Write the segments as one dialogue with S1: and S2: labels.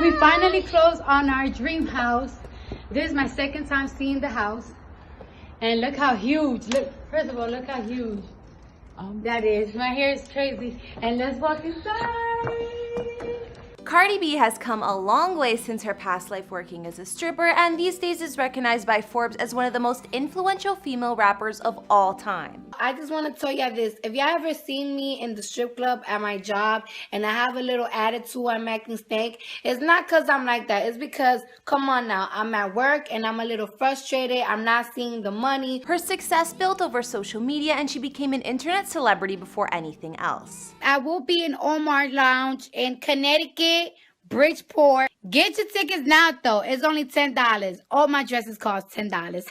S1: We finally closed on our dream house. This is my second time seeing the house. And look how huge. Look, first of all, look how huge that is. My hair is crazy. And let's walk inside.
S2: Cardi B has come a long way since her past life working as a stripper, and these days is recognized by Forbes as one of the most influential female rappers of all time.
S3: I just want to tell y'all this. If y'all ever seen me in the strip club at my job and I have a little attitude, I'm acting stank, it's not because I'm like that. It's because, come on now, I'm at work and I'm a little frustrated. I'm not seeing the money.
S2: Her success built over social media, and she became an internet celebrity before anything else.
S3: I will be in Omar Lounge in Connecticut, Bridgeport. Get your tickets now, though. It's only $10. All my dresses cost $10.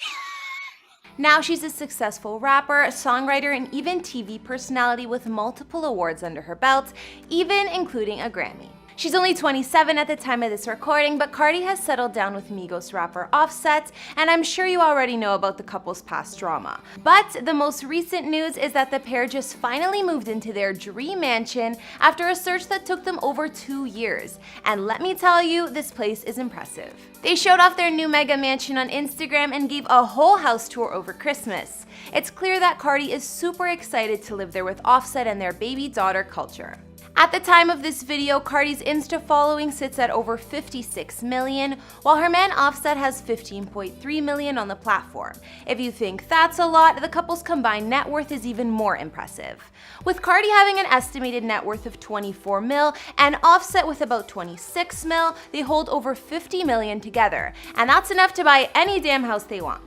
S2: Now she's a successful rapper, songwriter, and even TV personality with multiple awards under her belt, even including a Grammy. She's only 27 at the time of this recording, but Cardi has settled down with Migos rapper Offset, and I'm sure you already know about the couple's past drama. But the most recent news is that the pair just finally moved into their dream mansion after a search that took them over 2 years. And let me tell you, this place is impressive. They showed off their new mega mansion on Instagram and gave a whole house tour over Christmas. It's clear that Cardi is super excited to live there with Offset and their baby daughter Culture. At the time of this video, Cardi's Insta following sits at over 56 million, while her man Offset has 15.3 million on the platform. If you think that's a lot, the couple's combined net worth is even more impressive. With Cardi having an estimated net worth of 24 mil and Offset with about 26 mil, they hold over 50 million together, and that's enough to buy any damn house they want.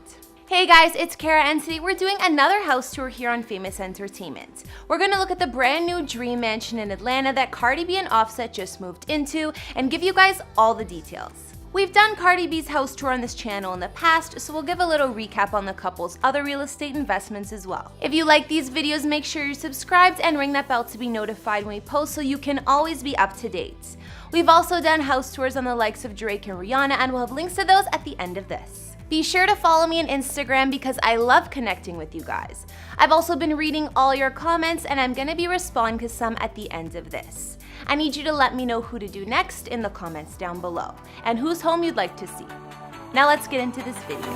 S2: Hey guys, it's Kara, and today we're doing another house tour here on Famous Entertainment. We're gonna look at the brand new dream mansion in Atlanta that Cardi B and Offset just moved into and give you guys all the details. We've done Cardi B's house tour on this channel in the past, so we'll give a little recap on the couple's other real estate investments as well. If you like these videos, make sure you're subscribed and ring that bell to be notified when we post so you can always be up to date. We've also done house tours on the likes of Drake and Rihanna, and we'll have links to those at the end of this. Be sure to follow me on Instagram because I love connecting with you guys. I've also been reading all your comments, and I'm gonna be responding to some at the end of this. I need you to let me know who to do next in the comments down below, and whose home you'd like to see. Now let's get into this video.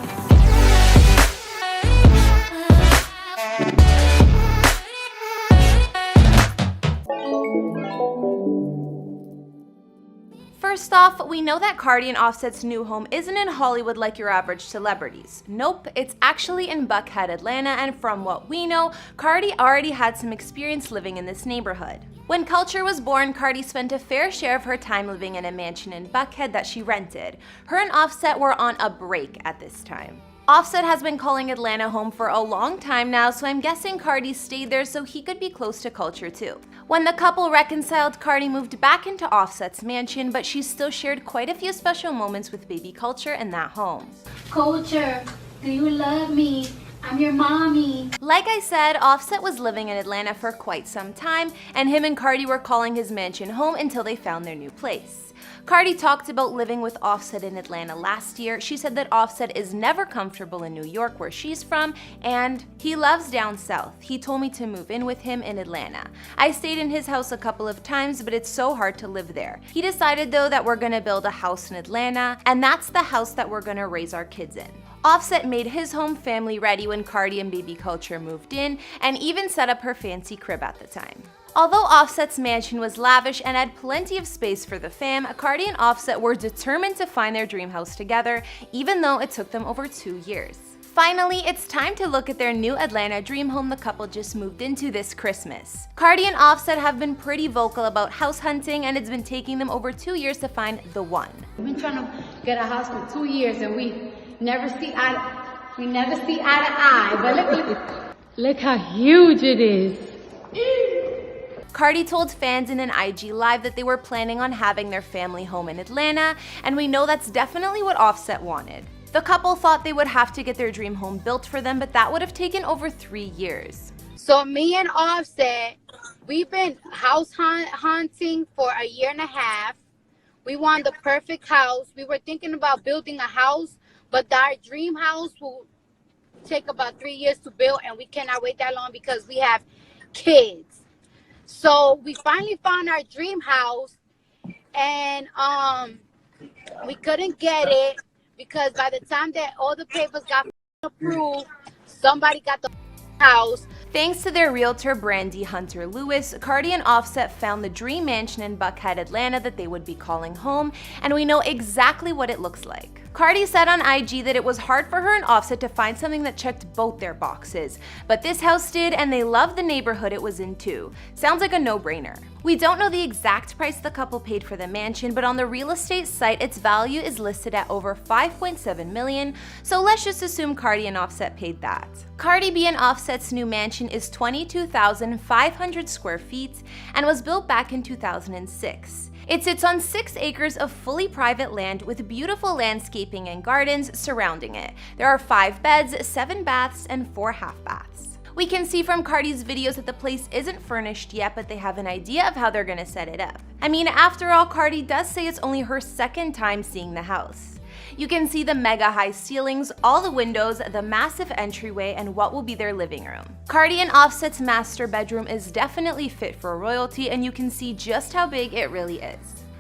S2: First off, we know that Cardi and Offset's new home isn't in Hollywood like your average celebrities. Nope, it's actually in Buckhead, Atlanta, and from what we know, Cardi already had some experience living in this neighborhood. When Culture was born, Cardi spent a fair share of her time living in a mansion in Buckhead that she rented. Her and Offset were on a break at this time. Offset has been calling Atlanta home for a long time now, so I'm guessing Cardi stayed there so he could be close to Culture too. When the couple reconciled, Cardi moved back into Offset's mansion, but she still shared quite a few special moments with baby Culture in that home.
S3: Culture, do you love me? I'm your mommy.
S2: Like I said, Offset was living in Atlanta for quite some time, and him and Cardi were calling his mansion home until they found their new place. Cardi talked about living with Offset in Atlanta last year. She said that Offset is never comfortable in New York, where she's from, and he loves down south. He told me to move in with him in Atlanta. I stayed in his house a couple of times, but it's so hard to live there. He decided though that we're gonna build a house in Atlanta, and that's the house that we're gonna raise our kids in. Offset made his home family ready when Cardi and baby Culture moved in, and even set up her fancy crib at the time. Although Offset's mansion was lavish and had plenty of space for the fam, Cardi and Offset were determined to find their dream house together, even though it took them over 2 years. Finally, it's time to look at their new Atlanta dream home the couple just moved into this Christmas. Cardi and Offset have been pretty vocal about house hunting, and it's been taking them over 2 years to find the one.
S1: We've been trying to get a house for 2 years, and we never see eye to eye. But look how huge it is.
S2: Cardi told fans in an IG Live that they were planning on having their family home in Atlanta, and we know that's definitely what Offset wanted. The couple thought they would have to get their dream home built for them, but that would have taken over 3 years.
S3: So me and Offset, we've been house hunting for a year and a half. We want the perfect house. We were thinking about building a house, but our dream house will take about 3 years to build, and we cannot wait that long because we have kids. So we finally found our dream house, and We couldn't get it because by the time that all the papers got approved, somebody got the house.
S2: Thanks to their realtor Brandy Hunter Lewis, Cardi and Offset found the dream mansion in Buckhead, Atlanta that they would be calling home, and we know exactly what it looks like. Cardi said on IG that it was hard for her and Offset to find something that checked both their boxes, but this house did, and they loved the neighborhood it was in too. Sounds like a no-brainer. We don't know the exact price the couple paid for the mansion, but on the real estate site, its value is listed at over $5.7 million, so let's just assume Cardi and Offset paid that. Cardi B and Offset's new mansion is 22,500 square feet and was built back in 2006. It sits on 6 acres of fully private land with beautiful landscaping and gardens surrounding it. There are 5 beds, 7 baths, and 4 half baths. We can see from Cardi's videos that the place isn't furnished yet, but they have an idea of how they're gonna set it up. I mean, after all, Cardi does say it's only her second time seeing the house. You can see the mega high ceilings, all the windows, the massive entryway, and what will be their living room. Cardi and Offset's master bedroom is definitely fit for royalty, and you can see just how big it really is.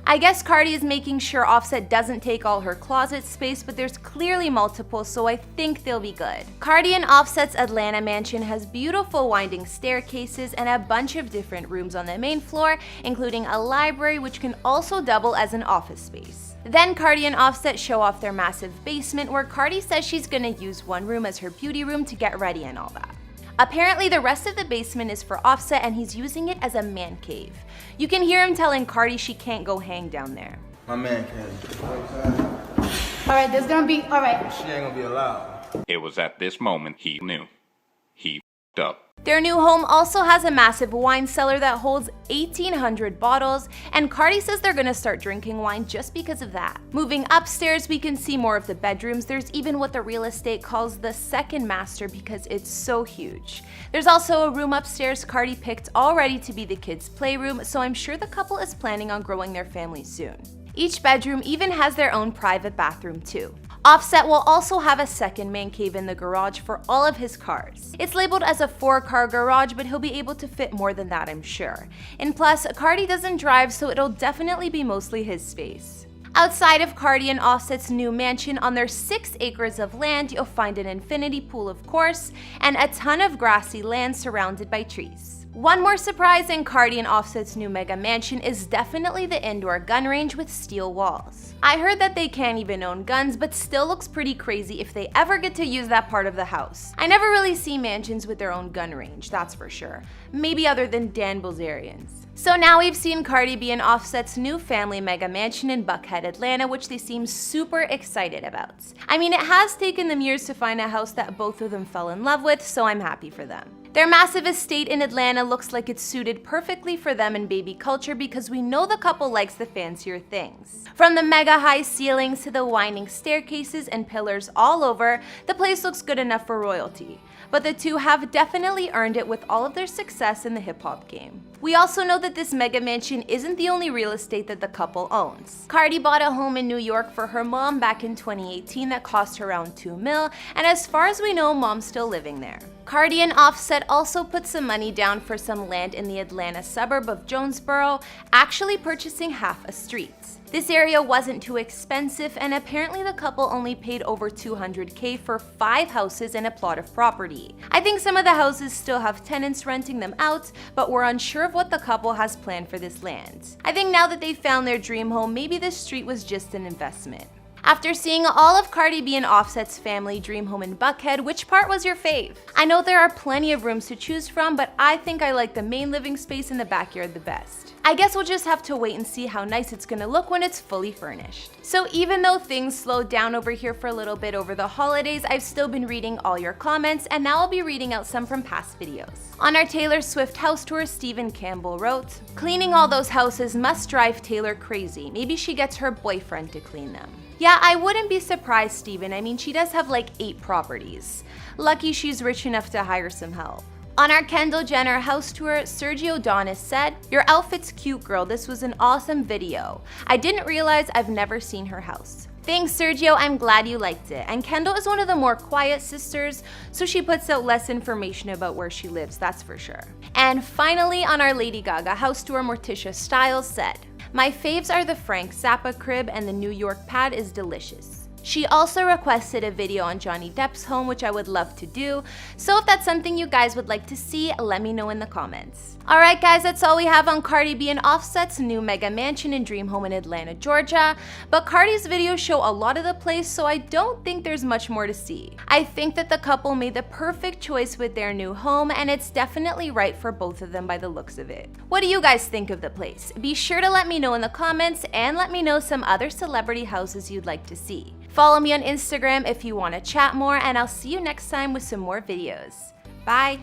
S2: I guess Cardi is making sure Offset doesn't take all her closet space, but there's clearly multiple, so I think they'll be good. Cardi and Offset's Atlanta mansion has beautiful winding staircases and a bunch of different rooms on the main floor, including a library which can also double as an office space. Then Cardi and Offset show off their massive basement, where Cardi says she's gonna use one room as her beauty room to get ready and all that. Apparently, the rest of the basement is for Offset, and he's using it as a man cave. You can hear him telling Cardi she can't go hang down there.
S4: My man cave.
S1: Alright, there's gonna be, alright.
S4: She ain't gonna be allowed.
S5: It was at this moment he knew. He f***ed up.
S2: Their new home also has a massive wine cellar that holds 1,800 bottles, and Cardi says they're gonna start drinking wine just because of that. Moving upstairs, we can see more of the bedrooms. There's even what the real estate calls the second master because it's so huge. There's also a room upstairs Cardi picked already to be the kids' playroom, so I'm sure the couple is planning on growing their family soon. Each bedroom even has their own private bathroom too. Offset will also have a second man cave in the garage for all of his cars. It's labeled as a 4-car garage, but he'll be able to fit more than that, I'm sure. And plus, Cardi doesn't drive, so it'll definitely be mostly his space. Outside of Cardi and Offset's new mansion, on their 6 acres of land, you'll find an infinity pool, of course, and a ton of grassy land surrounded by trees. One more surprise in Cardi and Offset's new mega mansion is definitely the indoor gun range with steel walls. I heard that they can't even own guns, but still looks pretty crazy if they ever get to use that part of the house. I never really see mansions with their own gun range, that's for sure. Maybe other than Dan Bilzerian's. So now we've seen Cardi B and Offset's new family mega mansion in Buckhead, Atlanta, which they seem super excited about. I mean, it has taken them years to find a house that both of them fell in love with, so I'm happy for them. Their massive estate in Atlanta looks like it's suited perfectly for them and baby culture because we know the couple likes the fancier things. From the mega high ceilings to the winding staircases and pillars all over, the place looks good enough for royalty. But the two have definitely earned it with all of their success in the hip-hop game. We also know that this mega mansion isn't the only real estate that the couple owns. Cardi bought a home in New York for her mom back in 2018 that cost her around $2 million, and as far as we know, mom's still living there. Cardi and Offset also put some money down for some land in the Atlanta suburb of Jonesboro, actually purchasing half a street. This area wasn't too expensive, and apparently the couple only paid over $200K for 5 houses and a plot of property. I think some of the houses still have tenants renting them out, but we're unsure of what the couple has planned for this land. I think now that they found their dream home, maybe this street was just an investment. After seeing all of Cardi B and Offset's family dream home in Buckhead, which part was your fave? I know there are plenty of rooms to choose from, but I think I like the main living space in the backyard the best. I guess we'll just have to wait and see how nice it's gonna look when it's fully furnished. So even though things slowed down over here for a little bit over the holidays, I've still been reading all your comments, and now I'll be reading out some from past videos. On our Taylor Swift house tour, Stephen Campbell wrote, "Cleaning all those houses must drive Taylor crazy. Maybe she gets her boyfriend to clean them." Yeah, I wouldn't be surprised, Steven. I mean, she does have like 8 properties. Lucky she's rich enough to hire some help. On our Kendall Jenner house tour, Sergio Donis said, "Your outfit's cute, girl. This was an awesome video. I didn't realize I've never seen her house." Thanks, Sergio. I'm glad you liked it. And Kendall is one of the more quiet sisters, so she puts out less information about where she lives, that's for sure. And finally, on our Lady Gaga house tour, Morticia Styles said, My faves are the Frank Zappa crib, and the New York pad is delicious. She also requested a video on Johnny Depp's home, which I would love to do, so if that's something you guys would like to see, let me know in the comments. Alright guys, that's all we have on Cardi B and Offset's new mega mansion and dream home in Atlanta, Georgia, but Cardi's videos show a lot of the place, so I don't think there's much more to see. I think that the couple made the perfect choice with their new home, and it's definitely right for both of them by the looks of it. What do you guys think of the place? Be sure to let me know in the comments, and let me know some other celebrity houses you'd like to see. Follow me on Instagram if you want to chat more, and I'll see you next time with some more videos. Bye!